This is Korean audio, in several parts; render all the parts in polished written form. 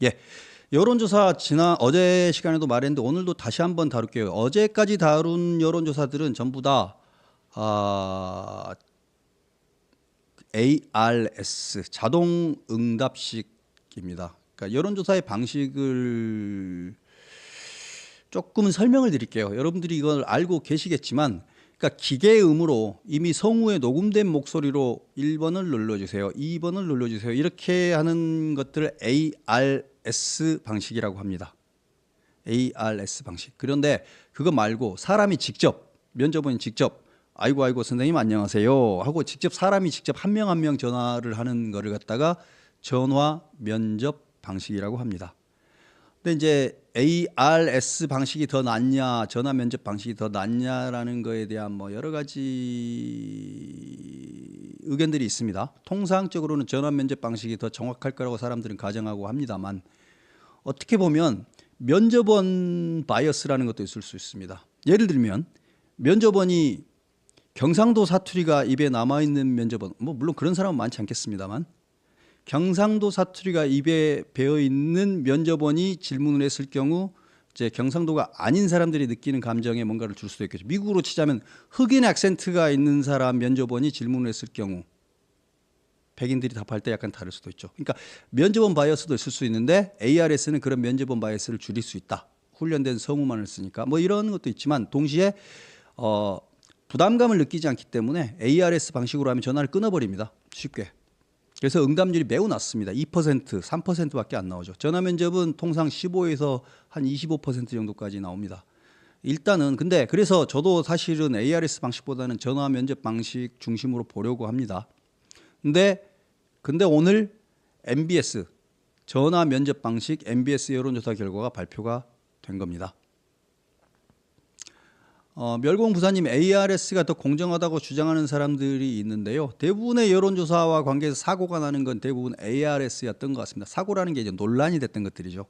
예. 여론조사 어제 시간에도 말했는데 오늘도 다시 한번 다룰게요. 어제까지 다룬 여론조사들은 전부 다 ARS 자동 응답식입니다. 그러니까 여론조사의 방식을 조금은 설명을 드릴게요. 여러분들이 이걸 알고 계시겠지만, 그러니까 기계음으로 이미 성우에 녹음된 목소리로 1번을 눌러주세요, 2번을 눌러주세요, 이렇게 하는 것들을 ARS 방식이라고 합니다. ARS 방식. 그런데 그거 말고 사람이 직접, 면접원이 직접 아이고 선생님 안녕하세요 하고 직접 사람이 직접 한 명 한 명 전화를 하는 거를 갖다가 전화 면접 방식이라고 합니다. 근데 이제 ARS 방식이 더 낫냐, 전화 면접 방식이 더 낫냐라는 거에 대한 뭐 여러 가지 의견들이 있습니다. 통상적으로는 전화 면접 방식이 더 정확할 거라고 사람들은 가정하고 합니다만, 어떻게 보면 면접원 바이어스라는 것도 있을 수 있습니다. 예를 들면 면접원이 경상도 사투리가 입에 남아있는 면접원, 뭐 물론 그런 사람은 많지 않겠습니다만, 경상도 사투리가 입에 배어있는 면접원이 질문을 했을 경우 이제 경상도가 아닌 사람들이 느끼는 감정에 뭔가를 줄 수도 있겠죠. 미국으로 치자면 흑인 액센트가 있는 사람 면접원이 질문을 했을 경우 백인들이 답할 때 약간 다를 수도 있죠. 그러니까 면접원 바이어스도 있을 수 있는데 ARS는 그런 면접원 바이어스를 줄일 수 있다. 훈련된 성우만을 쓰니까 뭐 이런 것도 있지만, 동시에 부담감을 느끼지 않기 때문에 ARS 방식으로 하면 전화를 끊어버립니다. 쉽게. 그래서 응답률이 매우 낮습니다. 2%, 3%밖에 안 나오죠. 전화 면접은 통상 15에서 한 25% 정도까지 나옵니다. 일단은 근데 그래서 저도 사실은 ARS 방식보다는 전화 면접 방식 중심으로 보려고 합니다. 근데 오늘 MBS 전화 면접 방식 MBS 여론조사 결과가 발표가 된 겁니다. 멸공 부사님, ARS가 더 공정하다고 주장하는 사람들이 있는데요. 대부분의 여론조사와 관계해서 사고가 나는 건 대부분 ARS였던 것 같습니다. 사고라는 게 이제 논란이 됐던 것들이죠.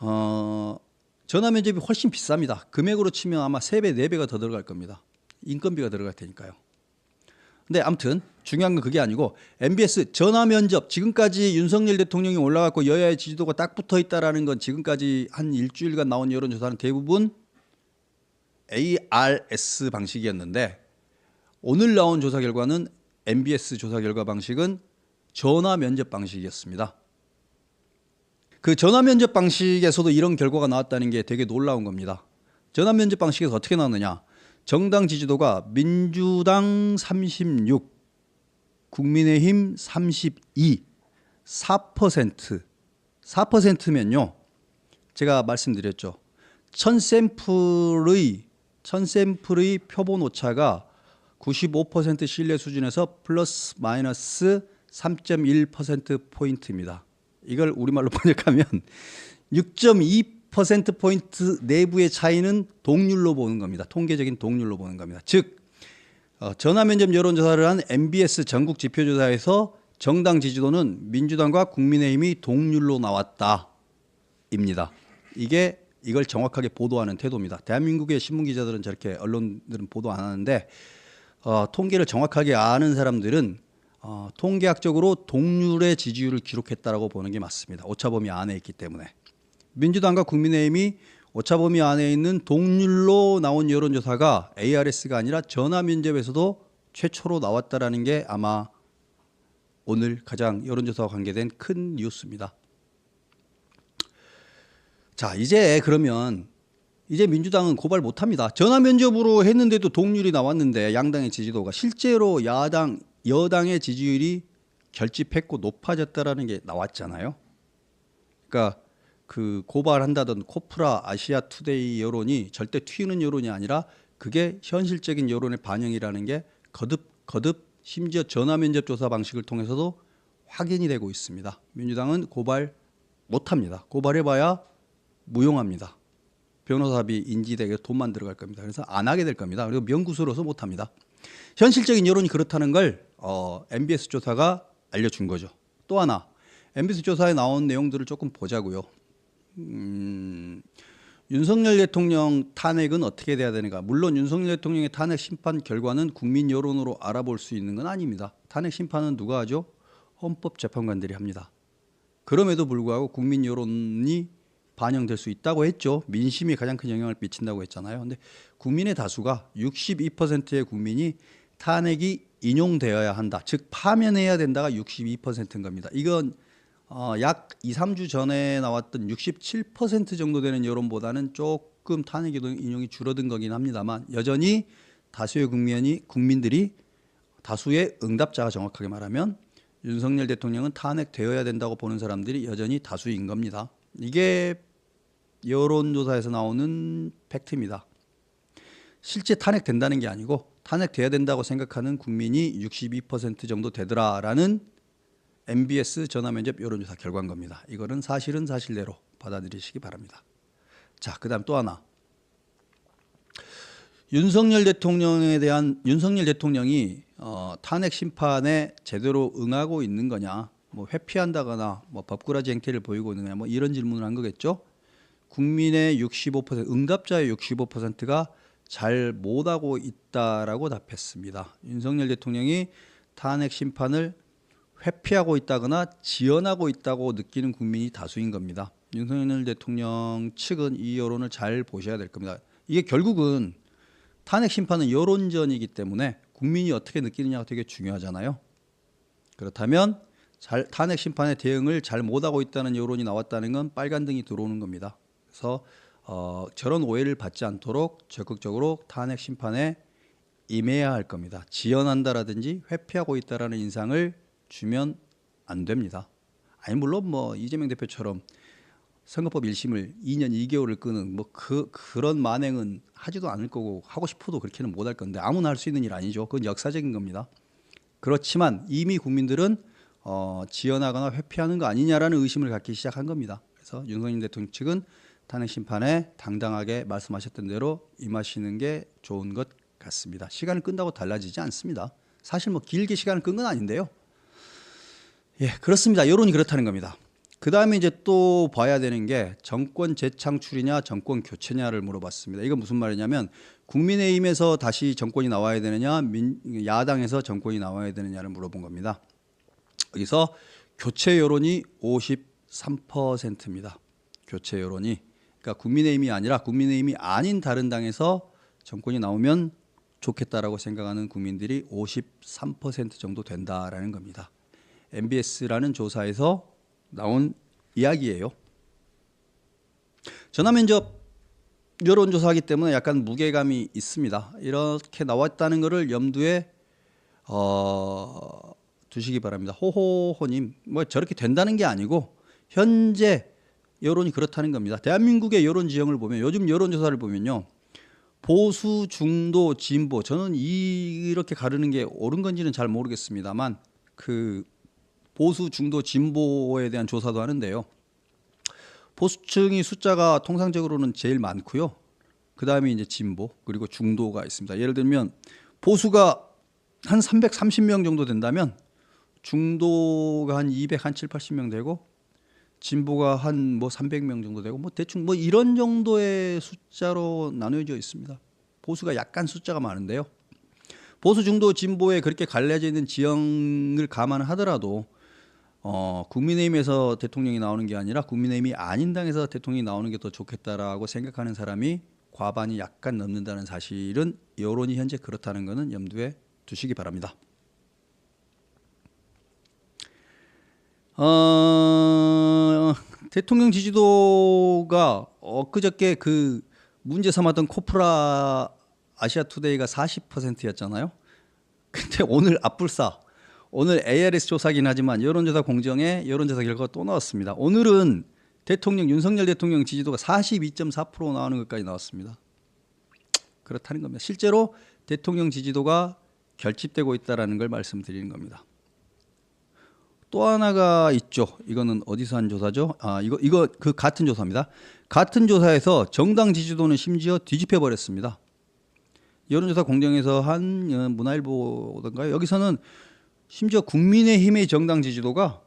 전화 면접이 훨씬 비쌉니다. 금액으로 치면 아마 3배, 4배가 더 들어갈 겁니다. 인건비가 들어갈 테니까요. 근데 아무튼 중요한 건 그게 아니고, MBS 전화 면접, 지금까지 윤석열 대통령이 올라갔고 여야의 지지도가 딱 붙어 있다라는 건 지금까지 한 일주일간 나온 여론조사는 대부분 ARS 방식이었는데, 오늘 나온 조사 결과는 MBS 조사 결과 방식은 전화 면접 방식이었습니다. 그 전화 면접 방식에서도 이런 결과가 나왔다는 게 되게 놀라운 겁니다. 전화 면접 방식에서 어떻게 나왔느냐? 정당 지지도가 민주당 36, 국민의힘 32, 4%면요. 제가 말씀드렸죠. 1000샘플의 표본 오차가 95% 신뢰 수준에서 플러스 마이너스 3.1%포인트입니다. 이걸 우리말로 번역하면 6.2%포인트 내부의 차이는 동률로 보는 겁니다. 통계적인 동률로 보는 겁니다. 즉 전화 면접 여론조사를 한 MBS 전국 지표조사에서 정당 지지도는 민주당과 국민의힘이 동률로 나왔다입니다. 이걸 정확하게 보도하는 태도입니다. 대한민국의 신문기자들은 저렇게, 언론들은 보도 안 하는데 통계를 정확하게 아는 사람들은 통계학적으로 동률의 지지율을 기록했다라고 보는 게 맞습니다. 오차범위 안에 있기 때문에. 민주당과 국민의힘이 오차범위 안에 있는 동률로 나온 여론조사가 ARS가 아니라 전화 면접에서도 최초로 나왔다라는 게 아마 오늘 가장 여론조사와 관계된 큰 뉴스입니다. 자, 그러면 이제 민주당은 고발 못합니다. 전화 면접으로 했는데도 동률이 나왔는데, 양당의 지지도가 실제로 여당의 지지율이 결집했고 높아졌다라는 게 나왔잖아요. 그러니까 그 고발한다던 코프라, 아시아투데이 여론이 절대 튀는 여론이 아니라 그게 현실적인 여론의 반영이라는 게 거듭 심지어 전화 면접 조사 방식을 통해서도 확인이 되고 있습니다. 민주당은 고발 못합니다. 고발해봐야 무용합니다. 변호사비 인지되게 돈만 들어갈 겁니다. 그래서 안 하게 될 겁니다. 그리고 명구스러워서 못합니다. 현실적인 여론이 그렇다는 걸 MBS 조사가 알려준 거죠. 또 하나, MBS 조사에 나온 내용들을 조금 보자고요. 윤석열 대통령 탄핵은 어떻게 돼야 되는가? 물론 윤석열 대통령의 탄핵 심판 결과는 국민 여론으로 알아볼 수 있는 건 아닙니다. 탄핵 심판은 누가 하죠? 헌법재판관들이 합니다. 그럼에도 불구하고 국민 여론이 반영될 수 있다고 했죠. 민심이 가장 큰 영향을 미친다고 했잖아요. 근데 국민의 다수가 62%의 국민이 탄핵이 인용되어야 한다. 즉 파면해야 된다가 62%인 겁니다. 이건 약 2, 3주 전에 나왔던 67% 정도 되는 여론보다는 조금 탄핵 인용이 줄어든 거긴 합니다만 여전히 다수의 국민들이 다수의 응답자가 정확하게 말하면 윤석열 대통령은 탄핵되어야 된다고 보는 사람들이 여전히 다수인 겁니다. 이게 여론조사에서 나오는 팩트입니다. 실제 탄핵된다는 게 아니고 탄핵돼야 된다고 생각하는 국민이 62% 정도 되더라라는 MBS 전화면접 여론조사 결과인 겁니다. 이거는 사실은 사실대로 받아들이시기 바랍니다. 자, 그다음 또 하나. 윤석열 대통령이 탄핵 심판에 제대로 응하고 있는 거냐, 뭐 회피한다거나 뭐 법꾸라지 행태를 보이고 있는 거냐, 뭐 이런 질문을 한 거겠죠. 국민의 65%, 응답자의 65%가 잘 못하고 있다라고 답했습니다. 윤석열 대통령이 탄핵 심판을 회피하고 있다거나 지연하고 있다고 느끼는 국민이 다수인 겁니다. 윤석열 대통령 측은 이 여론을 잘 보셔야 될 겁니다. 이게 결국은 탄핵 심판은 여론전이기 때문에 국민이 어떻게 느끼느냐가 되게 중요하잖아요. 그렇다면 탄핵 심판의 대응을 잘 못하고 있다는 여론이 나왔다는 건 빨간등이 들어오는 겁니다. 그래서 저런 오해를 받지 않도록 적극적으로 탄핵 심판에 임해야 할 겁니다. 지연한다라든지 회피하고 있다라는 인상을 주면 안 됩니다. 아니 물론 뭐 이재명 대표처럼 선거법 1심을 2년 2개월을 끄는 뭐 그런 만행은 하지도 않을 거고 하고 싶어도 그렇게는 못 할 건데 아무나 할 수 있는 일 아니죠. 그건 역사적인 겁니다. 그렇지만 이미 국민들은 지연하거나 회피하는 거 아니냐라는 의심을 갖기 시작한 겁니다. 그래서 윤석열 대통령 측은 탄핵 심판에 당당하게 말씀하셨던 대로 임하시는 게 좋은 것 같습니다. 시간을 끈다고 달라지지 않습니다. 사실 뭐 길게 시간을 끈 건 아닌데요. 예, 그렇습니다. 여론이 그렇다는 겁니다. 그 다음에 이제 또 봐야 되는 게 정권 재창출이냐 정권 교체냐를 물어봤습니다. 이건 무슨 말이냐면 국민의힘에서 다시 정권이 나와야 되느냐 야당에서 정권이 나와야 되느냐를 물어본 겁니다. 여기서 교체 여론이 53%입니다. 교체 여론이. 그러니까 국민의힘이 아니라 국민의힘이 아닌 다른 당에서 정권이 나오면 좋겠다라고 생각하는 국민들이 53% 정도 된다라는 겁니다. MBS라는 조사에서 나온 이야기예요. 전화면접 여론조사하기 때문에 약간 무게감이 있습니다. 이렇게 나왔다는 것을 염두에 두시기 바랍니다. 호호호님, 뭐 저렇게 된다는 게 아니고 현재 여론이 그렇다는 겁니다. 대한민국의 여론 지형을 보면 요즘 여론조사를 보면요. 보수, 중도, 진보 저는 이렇게 가르는 게 옳은 건지는 잘 모르겠습니다만 그 보수, 중도, 진보에 대한 조사도 하는데요. 보수층이 숫자가 통상적으로는 제일 많고요. 그 다음에 이제 진보 그리고 중도가 있습니다. 예를 들면 보수가 한 330명 정도 된다면 중도가 한 270, 80명 되고 진보가 한 뭐 300명 정도 되고 뭐 대충 뭐 이런 정도의 숫자로 나누어져 있습니다. 보수가 약간 숫자가 많은데요. 보수, 중도, 진보에 그렇게 갈려져 있는 지형을 감안하더라도 국민의힘에서 대통령이 나오는 게 아니라 국민의힘이 아닌 당에서 대통령이 나오는 게 더 좋겠다라고 생각하는 사람이 과반이 약간 넘는다는 사실은 여론이 현재 그렇다는 것은 염두에 두시기 바랍니다. 대통령 지지도가 엊그저께 그 문제 삼았던 코프라 아시아투데이가 40%였잖아요. 근데 오늘 앞불사 오늘 ARS 조사긴 하지만 여론조사 공정에 여론조사 결과가 또 나왔습니다. 오늘은 윤석열 대통령 지지도가 42.4% 나오는 것까지 나왔습니다. 그렇다는 겁니다. 실제로 대통령 지지도가 결집되고 있다는 걸 말씀드리는 겁니다. 또 하나가 있죠. 이거는 어디서 한 조사죠? 이거 그 같은 조사입니다. 같은 조사에서 정당 지지도는 심지어 뒤집혀 버렸습니다. 여론조사 공정에서 한 문화일보던가요? 여기서는 심지어 국민의힘의 정당 지지도가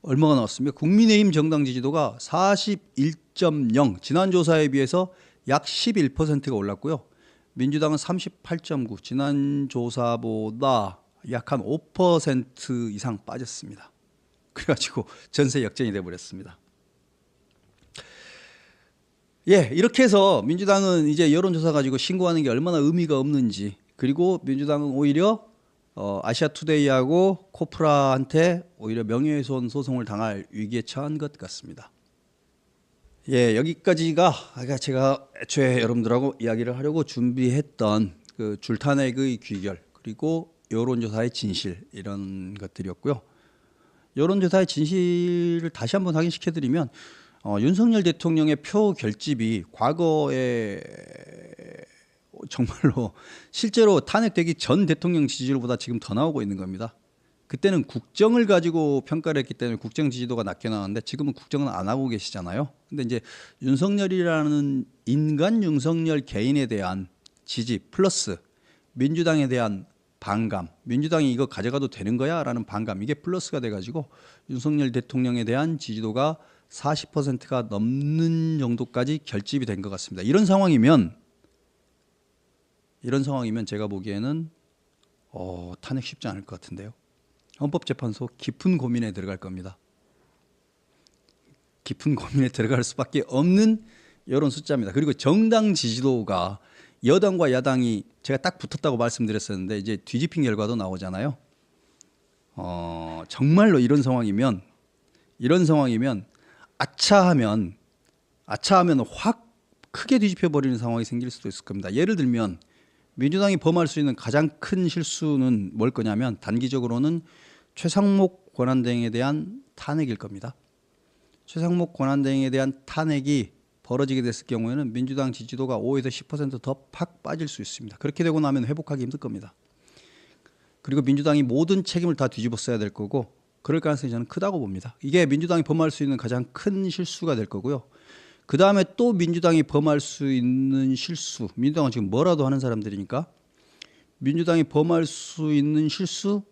얼마가 나왔습니까? 국민의힘 정당 지지도가 41.0 지난 조사에 비해서 약 11%가 올랐고요. 민주당은 38.9 지난 조사보다 약 한 5% 이상 빠졌습니다. 그래가지고 전세 역전이 돼버렸습니다. 예, 이렇게 해서 민주당은 이제 여론조사 가지고 신고하는 게 얼마나 의미가 없는지, 그리고 민주당은 오히려 아시아투데이하고 코프라한테 오히려 명예훼손 소송을 당할 위기에 처한 것 같습니다. 예, 여기까지가 제가 애초에 여러분들하고 이야기를 하려고 준비했던 그 줄탄핵의 귀결, 그리고 여론조사의 진실, 이런 것들이었고요. 여론조사의 진실을 다시 한번 확인시켜드리면 윤석열 대통령의 표 결집이 과거에 정말로 실제로 탄핵되기 전 대통령 지지율보다 지금 더 나오고 있는 겁니다. 그때는 국정을 가지고 평가를 했기 때문에 국정 지지도가 낮게 나왔는데 지금은 국정은 안 하고 계시잖아요. 근데 이제 윤석열이라는 인간 윤석열 개인에 대한 지지 플러스 민주당에 대한 반감, 민주당이 이거 가져가도 되는 거야? 라는 반감, 이게 플러스가 돼가지고 윤석열 대통령에 대한 지지도가 40%가 넘는 정도까지 결집이 된 것 같습니다. 이런 상황이면 제가 보기에는 탄핵 쉽지 않을 것 같은데요. 헌법재판소 깊은 고민에 들어갈 겁니다. 깊은 고민에 들어갈 수밖에 없는 여론 숫자입니다. 그리고 정당 지지도가 여당과 야당이 제가 딱 붙었다고 말씀드렸었는데 이제 뒤집힌 결과도 나오잖아요. 정말로 이런 상황이면 아차하면 확 크게 뒤집혀 버리는 상황이 생길 수도 있을 겁니다. 예를 들면 민주당이 범할 수 있는 가장 큰 실수는 뭘 거냐면 단기적으로는 최상목 권한대행에 대한 탄핵일 겁니다. 최상목 권한대행에 대한 탄핵이 벌어지게 됐을 경우에는 민주당 지지도가 5에서 10% 더 팍 빠질 수 있습니다. 그렇게 되고 나면 회복하기 힘들 겁니다. 그리고 민주당이 모든 책임을 다 뒤집었어야 될 거고 그럴 가능성이 저는 크다고 봅니다. 이게 민주당이 범할 수 있는 가장 큰 실수가 될 거고요. 그 다음에 또 민주당이 범할 수 있는 실수, 민주당은 지금 뭐라도 하는 사람들이니까 민주당이 범할 수 있는 실수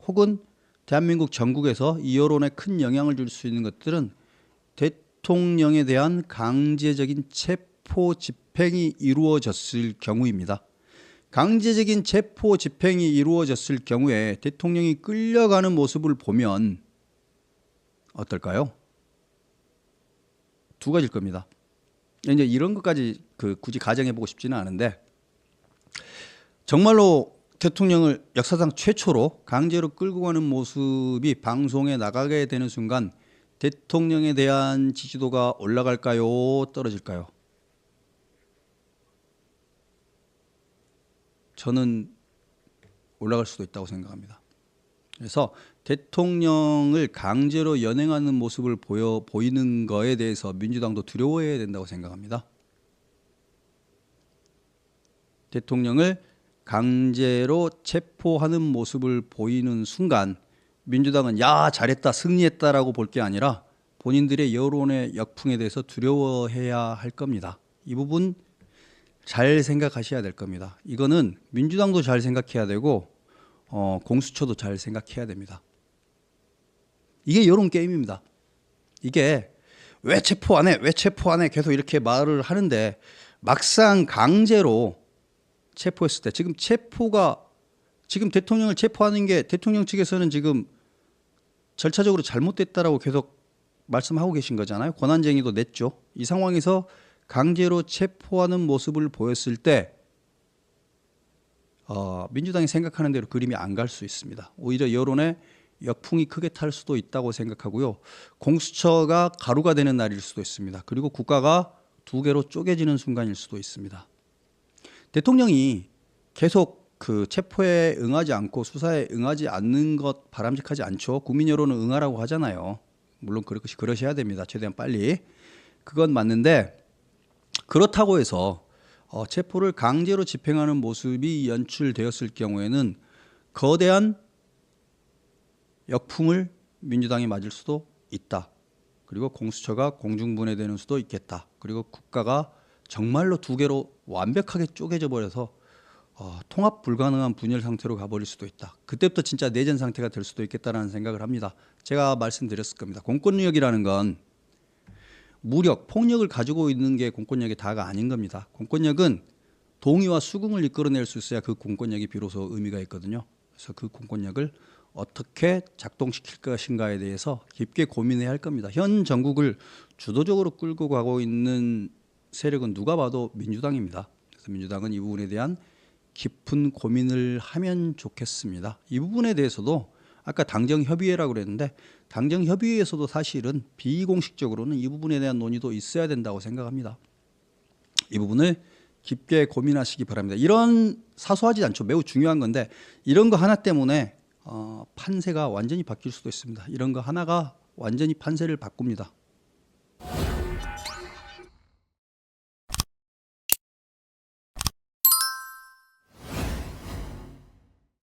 혹은 대한민국 전국에서 이 여론에 큰 영향을 줄 수 있는 것들은 대통령에 대한 강제적인 체포 집행이 이루어졌을 경우입니다. 강제적인 체포 집행이 이루어졌을 경우에 대통령이 끌려가는 모습을 보면 어떨까요? 두 가지일 겁니다. 이제 이런 것까지 굳이 가정해보고 싶지는 않은데 정말로 대통령을 역사상 최초로 강제로 끌고 가는 모습이 방송에 나가게 되는 순간 대통령에 대한 지지도가 올라갈까요? 떨어질까요? 저는 올라갈 수도 있다고 생각합니다. 그래서 대통령을 강제로 연행하는 모습을 보이는 거에 대해서 민주당도 두려워해야 된다고 생각합니다. 대통령을 강제로 체포하는 모습을 보이는 순간 민주당은 야 잘했다 승리했다라고 볼 게 아니라 본인들의 여론의 역풍에 대해서 두려워해야 할 겁니다. 이 부분 잘 생각하셔야 될 겁니다. 이거는 민주당도 잘 생각해야 되고 공수처도 잘 생각해야 됩니다. 이게 여론 게임입니다. 이게 왜 체포 안 해? 왜 체포 안 해? 계속 이렇게 말을 하는데 막상 강제로 체포했을 때 지금 대통령을 체포하는 게 대통령 측에서는 지금 절차적으로 잘못됐다라고 계속 말씀하고 계신 거잖아요. 권한쟁의도 냈죠. 이 상황에서 강제로 체포하는 모습을 보였을 때 민주당이 생각하는 대로 그림이 안 갈 수 있습니다. 오히려 여론에 역풍이 크게 탈 수도 있다고 생각하고요. 공수처가 가루가 되는 날일 수도 있습니다. 그리고 국가가 두 개로 쪼개지는 순간일 수도 있습니다. 대통령이 계속 체포에 응하지 않고 수사에 응하지 않는 것 바람직하지 않죠. 국민 여론은 응하라고 하잖아요. 물론 그러셔야 됩니다. 최대한 빨리. 그건 맞는데 그렇다고 해서 체포를 강제로 집행하는 모습이 연출되었을 경우에는 거대한 역풍을 민주당이 맞을 수도 있다. 그리고 공수처가 공중분해되는 수도 있겠다. 그리고 국가가 정말로 두 개로 완벽하게 쪼개져 버려서 통합 불가능한 분열 상태로 가버릴 수도 있다. 그때부터 진짜 내전 상태가 될 수도 있겠다라는 생각을 합니다. 제가 말씀드렸을 겁니다. 공권력이라는 건 무력, 폭력을 가지고 있는 게 공권력이 다가 아닌 겁니다. 공권력은 동의와 수긍을 이끌어낼 수 있어야 그 공권력이 비로소 의미가 있거든요. 그래서 그 공권력을 어떻게 작동시킬 것인가에 대해서 깊게 고민해야 할 겁니다. 현 정국을 주도적으로 끌고 가고 있는 세력은 누가 봐도 민주당입니다. 그래서 민주당은 이 부분에 대한 깊은 고민을 하면 좋겠습니다. 이 부분에 대해서도 아까 당정협의회라고 그랬는데 당정협의회에서도 사실은 비공식적으로는 이 부분에 대한 논의도 있어야 된다고 생각합니다. 이 부분을 깊게 고민하시기 바랍니다. 이런 사소하지 않죠. 매우 중요한 건데 이런 거 하나 때문에 판세가 완전히 바뀔 수도 있습니다. 이런 거 하나가 완전히 판세를 바꿉니다.